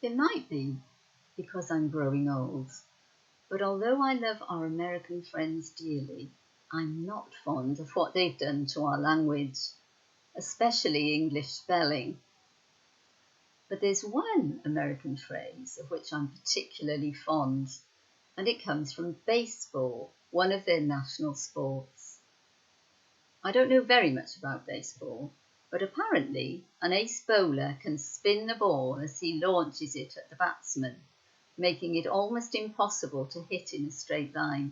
It might be because I'm growing old, but although I love our American friends dearly, I'm not fond of what they've done to our language, especially English spelling. But there's one American phrase of which I'm particularly fond, and it comes from baseball, one of their national sports. I don't know very much about baseball, but apparently an ace bowler can spin the ball as he launches it at the batsman, making it almost impossible to hit in a straight line.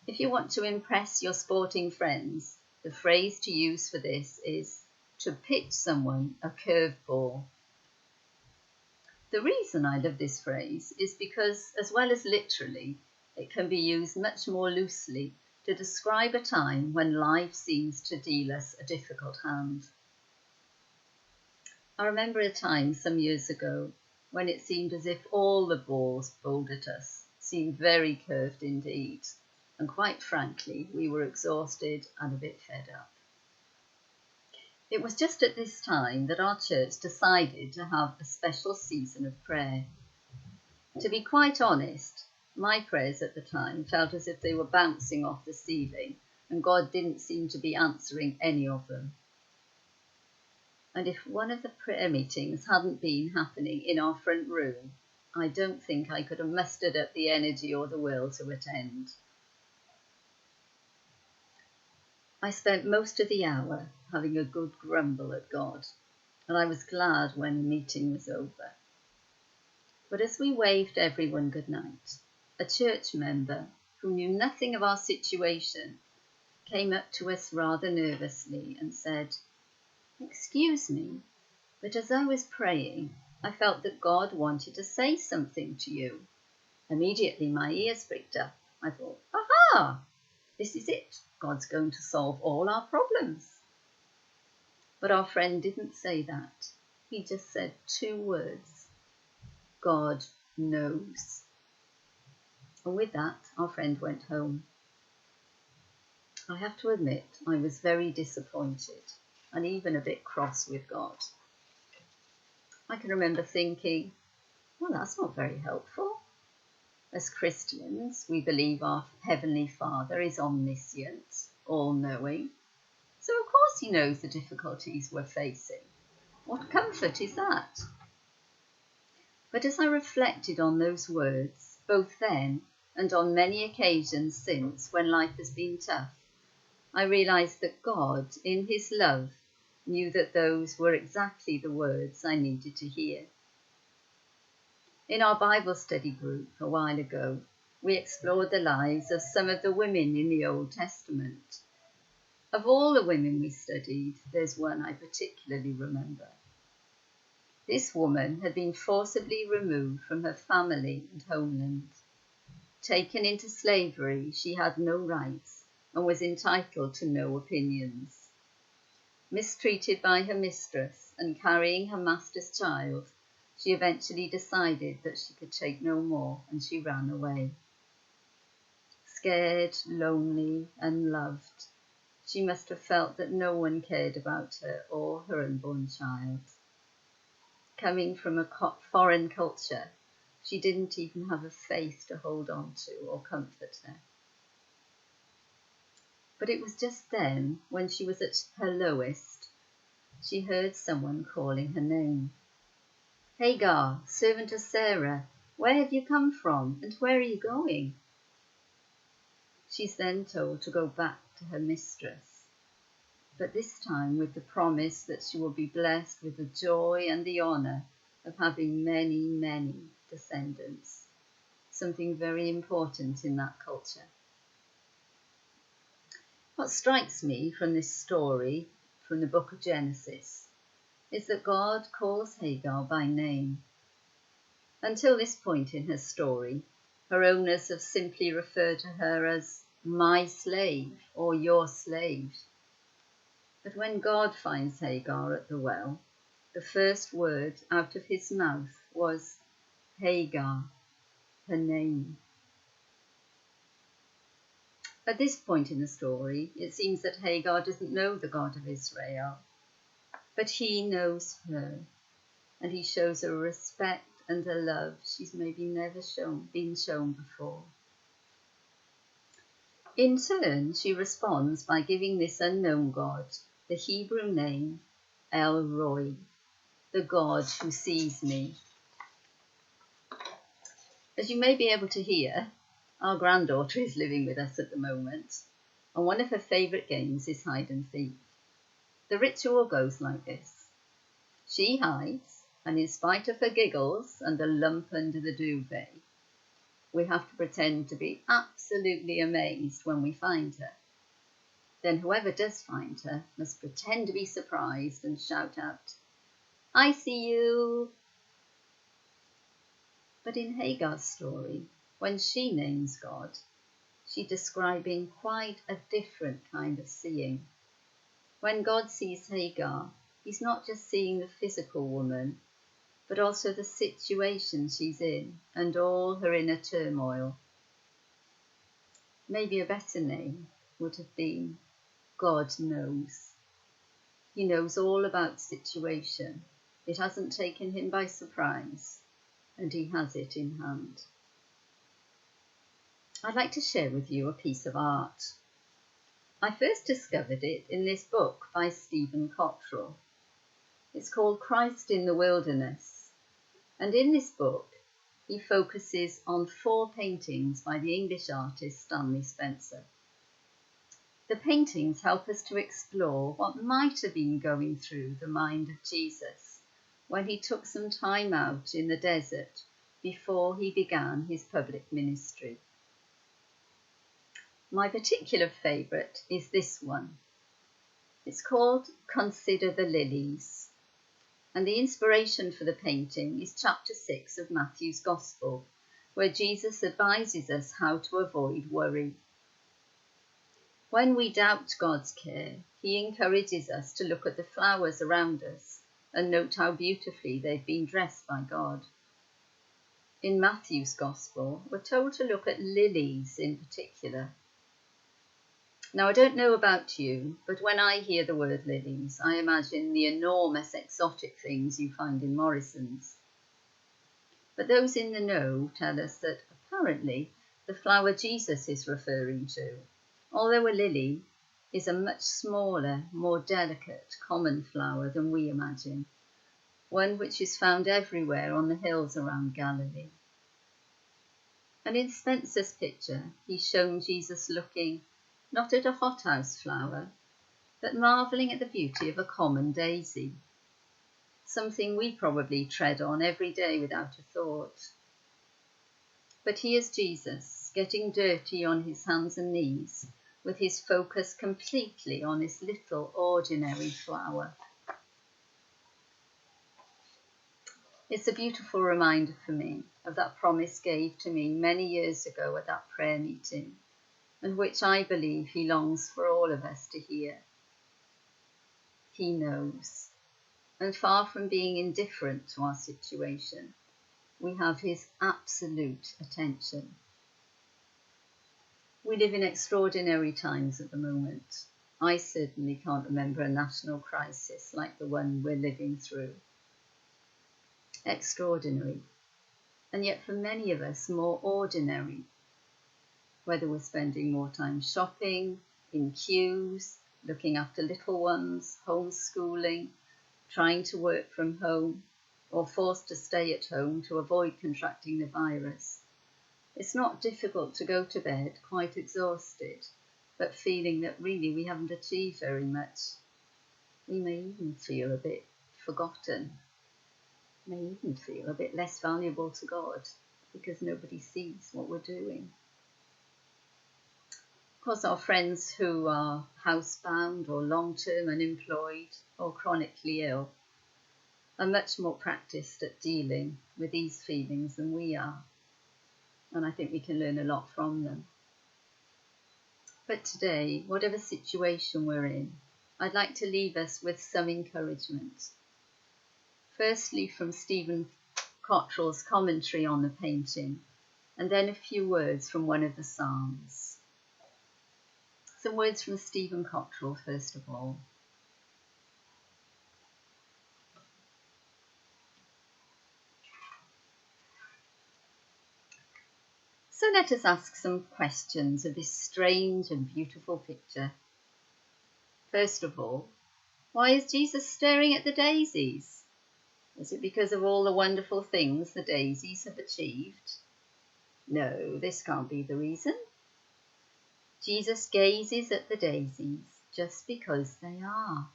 If you want to impress your sporting friends, the phrase to use for this is to pitch someone a curveball. The reason I love this phrase is because, as well as literally, it can be used much more loosely to describe a time when life seems to deal us a difficult hand. I remember a time some years ago when it seemed as if all the balls bowled at us seemed very curved indeed, and quite frankly, we were exhausted and a bit fed up. It was just at this time that our church decided to have a special season of prayer. To be quite honest, my prayers at the time felt as if they were bouncing off the ceiling, and God didn't seem to be answering any of them. And if one of the prayer meetings hadn't been happening in our front room, I don't think I could have mustered up the energy or the will to attend. I spent most of the hour having a good grumble at God, and I was glad when the meeting was over. But as we waved everyone good night, a church member who knew nothing of our situation came up to us rather nervously and said, "Excuse me, but as I was praying, I felt that God wanted to say something to you." Immediately my ears pricked up. I thought, aha, this is it. God's going to solve all our problems. But our friend didn't say that. He just said 2 words. God knows. And with that, our friend went home. I have to admit, I was very disappointed and even a bit cross with God. I can remember thinking, well, that's not very helpful. As Christians, we believe our Heavenly Father is omniscient, all-knowing. So of course he knows the difficulties we're facing. What comfort is that? But as I reflected on those words, both then and on many occasions since when life has been tough, I realised that God, in his love, knew that those were exactly the words I needed to hear. In our Bible study group a while ago, we explored the lives of some of the women in the Old Testament. Of all the women we studied, there's one I particularly remember. This woman had been forcibly removed from her family and homeland. Taken into slavery, she had no rights and was entitled to no opinions. Mistreated by her mistress and carrying her master's child, she eventually decided that she could take no more and she ran away. Scared, lonely, unloved, she must have felt that no one cared about her or her unborn child. Coming from a foreign culture, she didn't even have a faith to hold on to or comfort her. But it was just then, when she was at her lowest, she heard someone calling her name. "Hagar, servant of Sarah, where have you come from and where are you going?" She's then told to go back to her mistress, but this time with the promise that she will be blessed with the joy and the honour of having many, many descendants, something very important in that culture. What strikes me from this story, from the book of Genesis, is that God calls Hagar by name. Until this point in her story, her owners have simply referred to her as my slave or your slave. But when God finds Hagar at the well, the first word out of his mouth was Hagar, her name. At this point in the story, it seems that Hagar doesn't know the God of Israel, but he knows her. and he shows her a respect and a love she's maybe never been shown before. In turn, she responds by giving this unknown God the Hebrew name El Roi, the God who sees me. As you may be able to hear, our granddaughter is living with us at the moment, and one of her favourite games is hide and seek. The ritual goes like this. She hides, and in spite of her giggles and a lump under the duvet, we have to pretend to be absolutely amazed when we find her. Then whoever does find her must pretend to be surprised and shout out, "I see you!" But in Hagar's story, when she names God, she's describing quite a different kind of seeing. When God sees Hagar, he's not just seeing the physical woman, but also the situation she's in and all her inner turmoil. Maybe a better name would have been God Knows. He knows all about the situation. It hasn't taken him by surprise, and he has it in hand. I'd like to share with you a piece of art. I first discovered it in this book by Stephen Cottrell. It's called Christ in the Wilderness, and in this book he focuses on 4 paintings by the English artist Stanley Spencer. The paintings help us to explore what might have been going through the mind of Jesus when he took some time out in the desert before he began his public ministry. My particular favourite is this one. It's called Consider the Lilies, and the inspiration for the painting is chapter 6 of Matthew's Gospel, where Jesus advises us how to avoid worry. When we doubt God's care, he encourages us to look at the flowers around us and note how beautifully they've been dressed by God. In Matthew's Gospel, we're told to look at lilies in particular. Now, I don't know about you, but when I hear the word lilies, I imagine the enormous exotic things you find in Morrison's. But those in the know tell us that apparently the flower Jesus is referring to, although a lily, is a much smaller, more delicate, common flower than we imagine, one which is found everywhere on the hills around Galilee. And in Spencer's picture, he's shown Jesus looking not at a hothouse flower, but marvelling at the beauty of a common daisy, something we probably tread on every day without a thought. But here's Jesus, getting dirty on his hands and knees, with his focus completely on this little ordinary flower. It's a beautiful reminder for me of that promise gave to me many years ago at that prayer meeting, and which I believe he longs for all of us to hear. He knows, and far from being indifferent to our situation, we have his absolute attention. We live in extraordinary times at the moment. I certainly can't remember a national crisis like the one we're living through. Extraordinary, and yet for many of us more ordinary, whether we're spending more time shopping, in queues, looking after little ones, homeschooling, trying to work from home, or forced to stay at home to avoid contracting the virus. It's not difficult to go to bed quite exhausted, but feeling that really we haven't achieved very much. We may even feel a bit forgotten, may even feel a bit less valuable to God because nobody sees what we're doing. Of course, our friends who are housebound or long-term unemployed or chronically ill are much more practiced at dealing with these feelings than we are, and I think we can learn a lot from them. But today, whatever situation we're in, I'd like to leave us with some encouragement. Firstly, from Stephen Cottrell's commentary on the painting, and then a few words from one of the Psalms. Some words from Stephen Cottrell, first of all. So let us ask some questions of this strange and beautiful picture. First of all, why is Jesus staring at the daisies? Is it because of all the wonderful things the daisies have achieved? No, this can't be the reason. Jesus gazes at the daisies just because they are.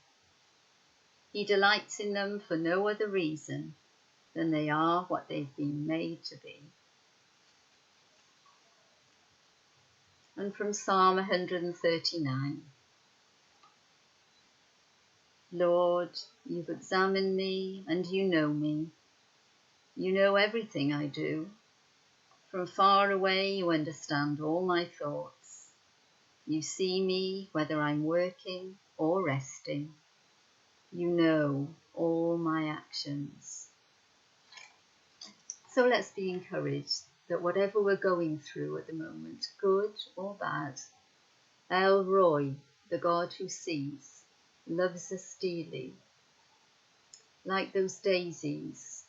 He delights in them for no other reason than they are what they've been made to be. And from Psalm 139. Lord, you've examined me and you know me. You know everything I do. From far away you understand all my thoughts. You see me whether I'm working or resting. You know all my actions. So let's be encouraged that whatever we're going through at the moment, good or bad, El Roy, the God who sees, loves us dearly. Like those daisies,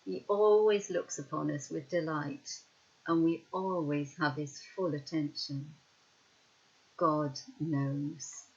he always looks upon us with delight, and we always have his full attention. God knows.